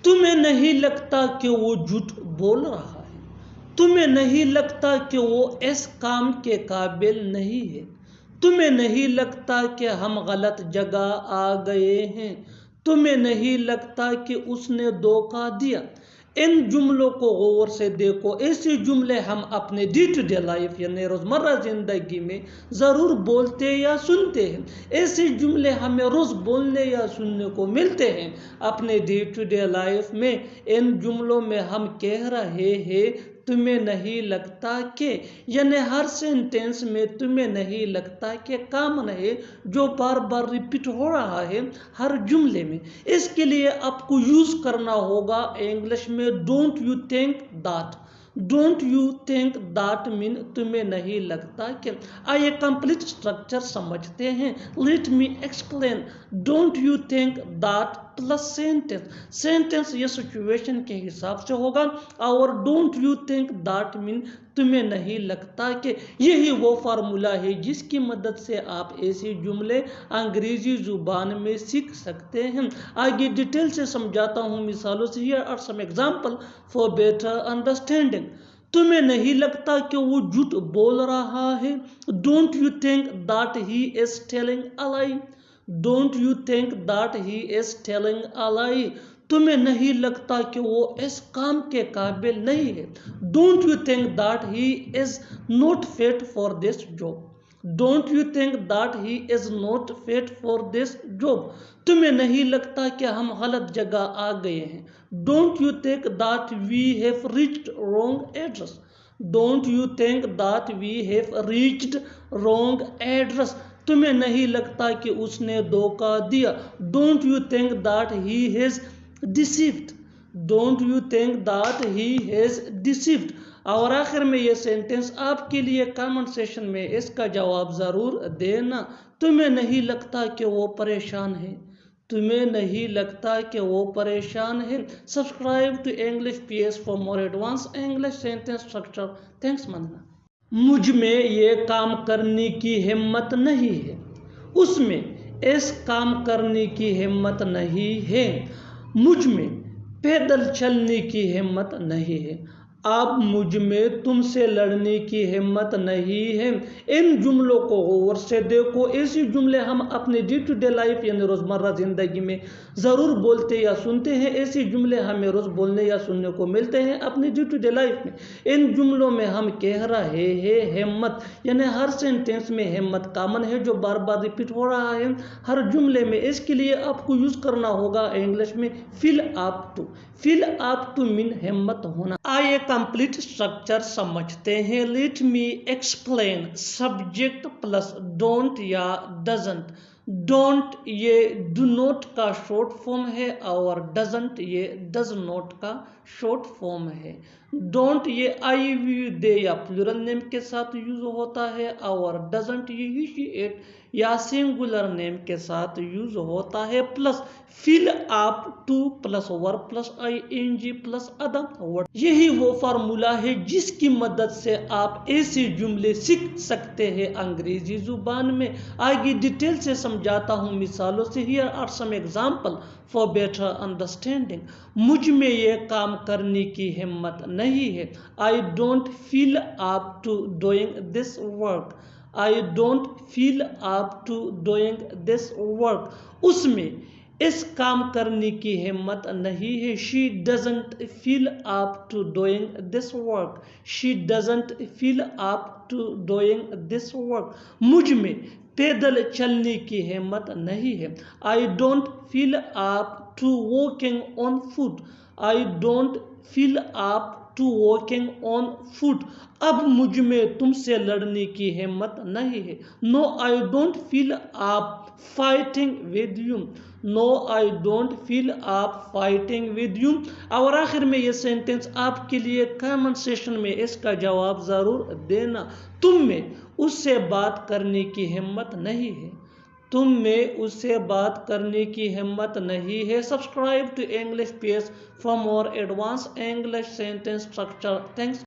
تمہیں نہیں لگتا کہ وہ جھوٹ بول رہا ہے؟ تمہیں نہیں لگتا کہ وہ اس کام کے قابل نہیں ہے؟ تمہیں نہیں لگتا کہ ہم غلط جگہ آ گئے ہیں؟ تمہیں نہیں لگتا کہ اس نے دھوکہ دیا؟ ان جملوں کو غور سے دیکھو۔ ایسے جملے ہم اپنے ڈے ٹو ڈے لائف یعنی روزمرہ زندگی میں ضرور بولتے یا سنتے ہیں۔ ایسے جملے ہمیں روز بولنے یا سننے کو ملتے ہیں اپنے ڈے ٹو ڈے لائف میں۔ ان جملوں میں ہم کہہ رہے ہیں تمہیں نہیں لگتا کہ، یعنی ہر سینٹینس میں تمہیں نہیں لگتا کہ کامن ہے جو بار بار ریپیٹ ہو رہا ہے ہر جملے میں۔ اس کے لیے آپ کو یوز کرنا ہوگا انگلش میں don't you think that. Don't you think that mean تمہیں نہیں لگتا کہ۔ آئیے کمپلیٹ اسٹرکچر سمجھتے ہیں۔ Let me explain. Don't you think that plus sentence. Sentence یہ سچویشن کے حساب سے ہوگا اور don't you think that mean تمہیں نہیں لگتا کہ۔ یہی وہ فارمولا ہے جس کی مدد سے آپ ایسے جملے انگریزی زبان میں سیکھ سکتے ہیں۔ آگے ڈیٹیل سے سمجھاتا ہوں مثالوں سے۔ Here are some examples for better understanding۔ تمہیں نہیں لگتا کہ وہ جھوٹ بول رہا ہے؟ Don't you think that he is telling a lie؟ Don't you think that he is telling a lie؟ تمہیں نہیں لگتا کہ وہ اس کام کے قابل نہیں ہے؟ Don't you think that he is not fit for this job؟ Don't you think that he is not fit for this job؟ تمہیں نہیں لگتا کہ ہم غلط جگہ آ گئے ہیں؟ Don't you think that we have reached wrong address؟ Don't you think that we have reached wrong address؟ تمہیں نہیں لگتا کہ اس نے دھوکہ دیا؟ Don't you think that he has deceived؟ Don't you think that he has deceived؟ اور آخر میں یہ سینٹینس آپ کے لیے کامنٹ سیشن میں اس کا جواب ضرور دینا۔ تمہیں نہیں لگتا کہ وہ پریشان ہے؟ تمہیں نہیں لگتا کہ وہ پریشان ہے؟ Subscribe to English P S for more advance English sentence structure. Thanks مندنا۔ مجھ میں یہ کام کرنے کی ہمت نہیں ہے۔ اس میں اس کام کرنے کی ہمت نہیں ہے۔ مجھ میں پیدل چلنے کی ہمت نہیں ہے۔ اب مجھ میں تم سے لڑنے کی ہمت نہیں ہے۔ ان جملوں کو غور سے دیکھو۔ ایسے جملے ہم اپنے ڈے ٹو ڈے لائف یعنی روزمرہ زندگی میں ضرور بولتے یا سنتے ہیں۔ ایسے جملے ہمیں روز بولنے یا سننے کو ملتے ہیں اپنے ڈے ٹو ڈے لائف میں۔ ان جملوں میں ہم کہہ رہے ہیں ہمت، یعنی ہر سینٹینس میں ہمت کامن ہے جو بار بار ریپیٹ ہو رہا ہے ہر جملے میں۔ اس کے لیے آپ کو یوز کرنا ہوگا انگلش میں فیل up to. Feel up to مین ہمت ہونا۔ آئیے کمپلیٹ اسٹرکچر سمجھتے ہیں۔ Let me explain. Subject plus don't یا ڈزنٹ۔ ڈونٹ یہ ڈو نوٹ کا شارٹ فارم ہے اور ڈزنٹ یہ ڈز نوٹ کا شارٹ فارم ہے۔ ڈونٹ یہ آئی وی دے یا پلورل نیم کے ساتھ یوز ہوتا ہے اور ڈزنٹ یہ ہی شی اٹ یا سنگولر نیم کے ساتھ یوز ہوتا ہے۔ Plus feel up to plus verb plus I N G plus other word. یہی وہ فارمولا ہے جس کی مدد سے آپ ایسے جملے سیکھ سکتے ہیں انگریزی زبان میں۔ آگے ڈیٹیل سے سمجھاتا ہوں مثالوں سے۔ Here are some examples for better understanding۔ مجھ میں یہ کام کرنے کی ہمت نہیں ہے۔ I don't feel up to doing this work۔ I don't feel up to doing this work۔ اس میں اس کام کرنے کی ہمت نہیں ہے۔ She doesn't feel up to doing this work۔ She doesn't feel up to doing this work۔ مجھ میں پیدل چلنے کی ہمت نہیں ہے۔ I don't feel up to walking on foot۔ I don't feel up to walking on foot۔ اب مجھ میں تم سے لڑنے کی ہمت نہیں ہے۔ No, I don't feel up fighting with you۔ No, I don't feel up fighting with you۔ اور آخر میں یہ سینٹینس آپ کے لیے کامن سیشن میں اس کا جواب ضرور دینا۔ تم میں اس سے بات کرنے کی ہمت نہیں ہے۔ تم میں اس سے بات کرنے کی ہمت نہیں ہے۔ Subscribe to English P S for more advance English sentence structure. Thanks.